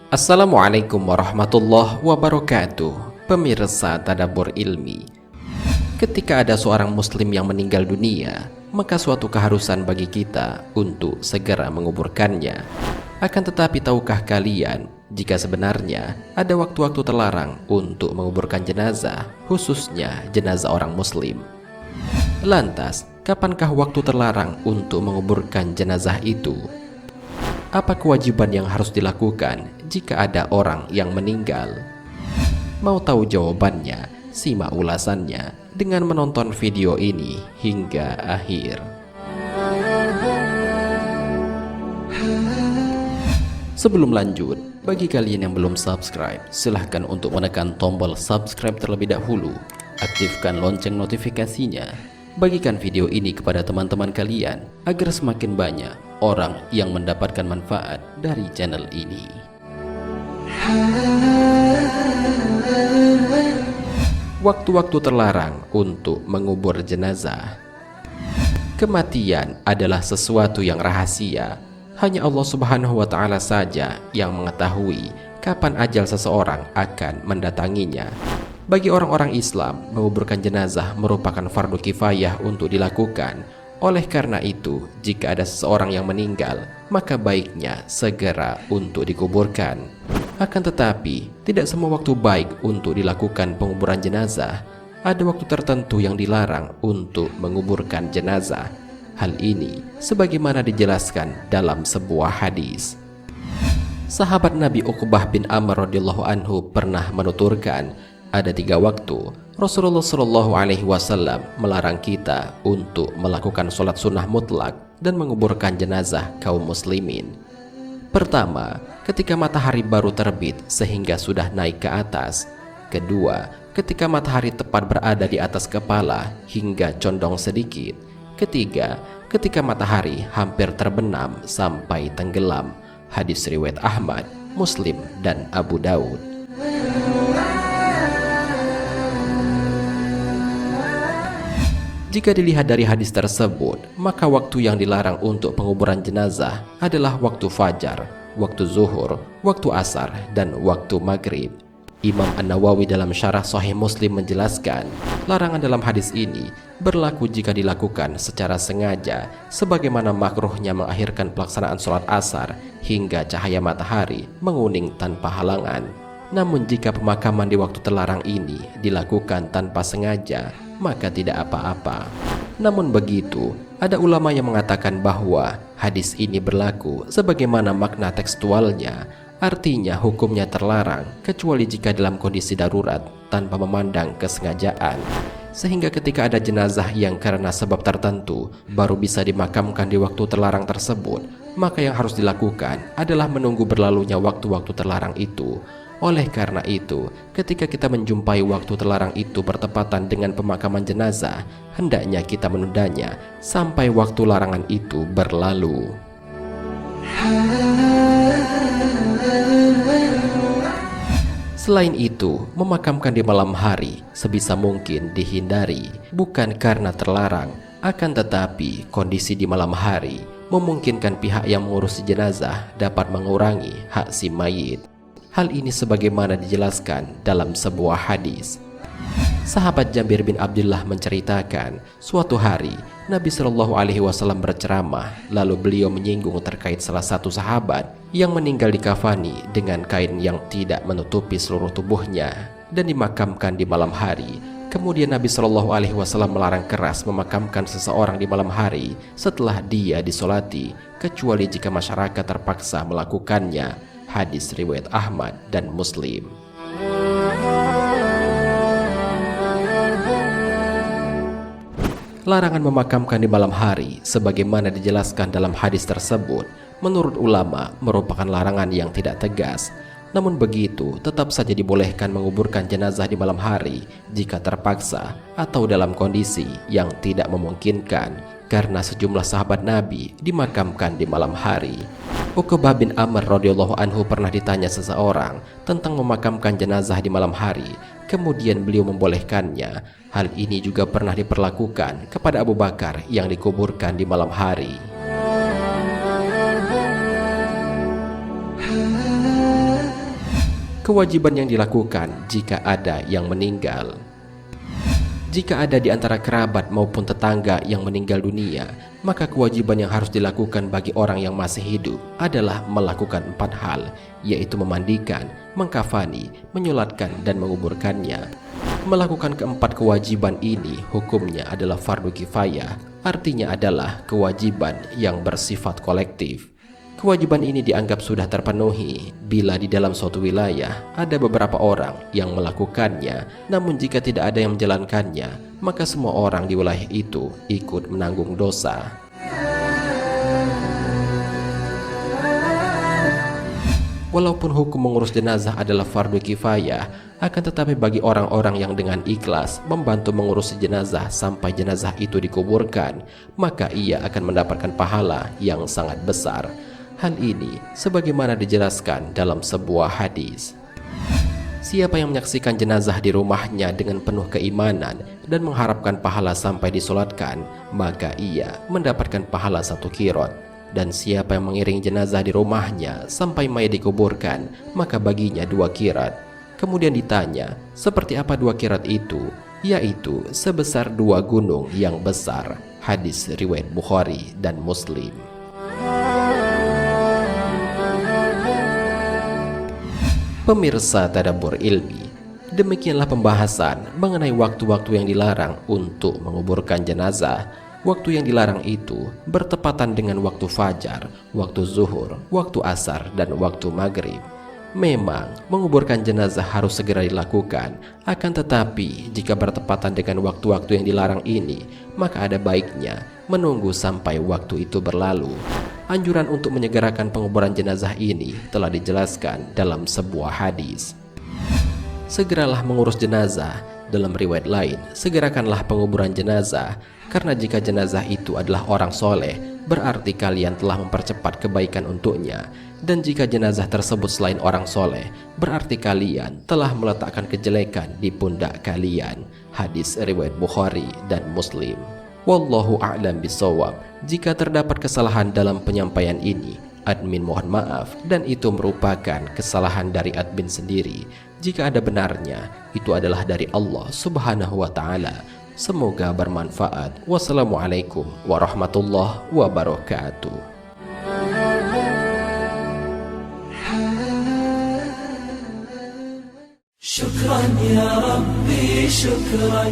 Assalamualaikum warahmatullahi wabarakatuh. Pemirsa Tadabbur Ilmi, ketika ada seorang muslim yang meninggal dunia, maka suatu keharusan bagi kita untuk segera menguburkannya. Akan tetapi tahukah kalian jika sebenarnya ada waktu-waktu terlarang untuk menguburkan jenazah, khususnya jenazah orang muslim? Lantas, kapankah waktu terlarang untuk menguburkan jenazah itu? Apa kewajiban yang harus dilakukan jika ada orang yang meninggal? Mau tahu jawabannya? Simak ulasannya dengan menonton video ini hingga akhir. Sebelum lanjut, bagi kalian yang belum subscribe, silahkan untuk menekan tombol subscribe terlebih dahulu. Aktifkan lonceng notifikasinya. Bagikan video ini kepada teman-teman kalian agar semakin banyak orang yang mendapatkan manfaat dari channel ini. Waktu-waktu terlarang untuk mengubur jenazah. Kematian adalah sesuatu yang rahasia. Hanya Allah Subhanahu wa Ta'ala saja yang mengetahui kapan ajal seseorang akan mendatanginya. Bagi orang-orang Islam, menguburkan jenazah merupakan fardu kifayah untuk dilakukan. Oleh karena itu, jika ada seseorang yang meninggal, maka baiknya segera untuk dikuburkan. Akan tetapi, tidak semua waktu baik untuk dilakukan penguburan jenazah. Ada waktu tertentu yang dilarang untuk menguburkan jenazah. Hal ini sebagaimana dijelaskan dalam sebuah hadis. Sahabat Nabi Uqbah bin Amr radhiyallahu anhu pernah menuturkan, ada 3 waktu Rasulullah Shallallahu Alaihi Wasallam melarang kita untuk melakukan sholat sunnah mutlak dan menguburkan jenazah kaum muslimin. Pertama, ketika matahari baru terbit sehingga sudah naik ke atas. Kedua, ketika matahari tepat berada di atas kepala hingga condong sedikit. Ketiga, ketika matahari hampir terbenam sampai tenggelam. Hadis riwayat Ahmad, Muslim, dan Abu Daud. Jika dilihat dari hadis tersebut, maka waktu yang dilarang untuk penguburan jenazah adalah waktu fajar, waktu zuhur, waktu asar, dan waktu maghrib. Imam An-Nawawi dalam syarah Sahih Muslim menjelaskan, larangan dalam hadis ini berlaku jika dilakukan secara sengaja, sebagaimana makruhnya mengakhirkan pelaksanaan sholat asar hingga cahaya matahari menguning tanpa halangan. Namun jika pemakaman di waktu terlarang ini dilakukan tanpa sengaja, maka tidak apa-apa. Namun begitu, ada ulama yang mengatakan bahwa hadis ini berlaku sebagaimana makna tekstualnya, artinya hukumnya terlarang kecuali jika dalam kondisi darurat tanpa memandang kesengajaan. Sehingga ketika ada jenazah yang karena sebab tertentu baru bisa dimakamkan di waktu terlarang tersebut, maka yang harus dilakukan adalah menunggu berlalunya waktu-waktu terlarang itu. Oleh karena itu, ketika kita menjumpai waktu terlarang itu bertepatan dengan pemakaman jenazah, hendaknya kita menundanya sampai waktu larangan itu berlalu. Selain itu, memakamkan di malam hari sebisa mungkin dihindari, bukan karena terlarang, akan tetapi kondisi di malam hari memungkinkan pihak yang mengurusi jenazah dapat mengurangi hak si mayit. Hal ini sebagaimana dijelaskan dalam sebuah hadis. Sahabat Jabir bin Abdullah menceritakan, suatu hari Nabi Shallallahu Alaihi Wasallam berceramah, lalu beliau menyinggung terkait salah satu sahabat yang meninggal dikafani dengan kain yang tidak menutupi seluruh tubuhnya dan dimakamkan di malam hari. Kemudian Nabi Shallallahu Alaihi Wasallam melarang keras memakamkan seseorang di malam hari setelah dia disolati, kecuali jika masyarakat terpaksa melakukannya. Hadis riwayat Ahmad dan Muslim. Larangan memakamkan di malam hari sebagaimana dijelaskan dalam hadis tersebut menurut ulama merupakan larangan yang tidak tegas. Namun begitu, tetap saja dibolehkan menguburkan jenazah di malam hari jika terpaksa atau dalam kondisi yang tidak memungkinkan, karena sejumlah sahabat Nabi dimakamkan di malam hari. Uqbah bin Amr radhiyallahu anhu pernah ditanya seseorang tentang memakamkan jenazah di malam hari, kemudian beliau membolehkannya. Hal ini juga pernah diperlakukan kepada Abu Bakar yang dikuburkan di malam hari. kewajiban yang dilakukan jika ada yang meninggal. Jika ada di antara kerabat maupun tetangga yang meninggal dunia, maka kewajiban yang harus dilakukan bagi orang yang masih hidup adalah melakukan 4 hal, yaitu memandikan, mengkafani, menyolatkan, dan menguburkannya. Melakukan keempat kewajiban ini hukumnya adalah fardu kifayah, artinya adalah kewajiban yang bersifat kolektif. Kewajiban ini dianggap sudah terpenuhi bila di dalam suatu wilayah ada beberapa orang yang melakukannya, namun jika tidak ada yang menjalankannya, maka semua orang di wilayah itu ikut menanggung dosa. Walaupun hukum mengurus jenazah adalah fardu kifayah, akan tetapi bagi orang-orang yang dengan ikhlas membantu mengurus jenazah sampai jenazah itu dikuburkan, maka ia akan mendapatkan pahala yang sangat besar. Hal ini sebagaimana dijelaskan dalam sebuah hadis. Siapa yang menyaksikan jenazah di rumahnya dengan penuh keimanan dan mengharapkan pahala sampai disolatkan, maka ia mendapatkan pahala 1 qirot. Dan siapa yang mengiring jenazah di rumahnya sampai mayat dikuburkan, maka baginya 2 qirot. Kemudian ditanya, seperti apa 2 qirot itu? Yaitu sebesar 2 gunung yang besar. Hadis riwayat Bukhari dan Muslim. Pemirsa Tadabbur Ilmi, demikianlah pembahasan mengenai waktu-waktu yang dilarang untuk menguburkan jenazah. Waktu yang dilarang itu bertepatan dengan waktu fajar, waktu zuhur, waktu asar, dan waktu maghrib. Memang menguburkan jenazah harus segera dilakukan, akan tetapi jika bertepatan dengan waktu-waktu yang dilarang ini, maka ada baiknya menunggu sampai waktu itu berlalu. Anjuran untuk menyegerakan penguburan jenazah ini telah dijelaskan dalam sebuah hadis. Segeralah mengurus jenazah. Dalam riwayat lain, segerakanlah penguburan jenazah, karena jika jenazah itu adalah orang soleh, berarti kalian telah mempercepat kebaikan untuknya. Dan jika jenazah tersebut selain orang soleh, berarti kalian telah meletakkan kejelekan di pundak kalian. Hadis riwayat Bukhari dan Muslim. Wallahu a'lam bishawab. Jika terdapat kesalahan dalam penyampaian ini, admin mohon maaf, dan itu merupakan kesalahan dari admin sendiri. Jika ada benarnya, itu adalah dari Allah Subhanahu wa Ta'ala. Semoga bermanfaat. Wassalamualaikum warahmatullahi wabarakatuh. شكرا يا ربي شكرا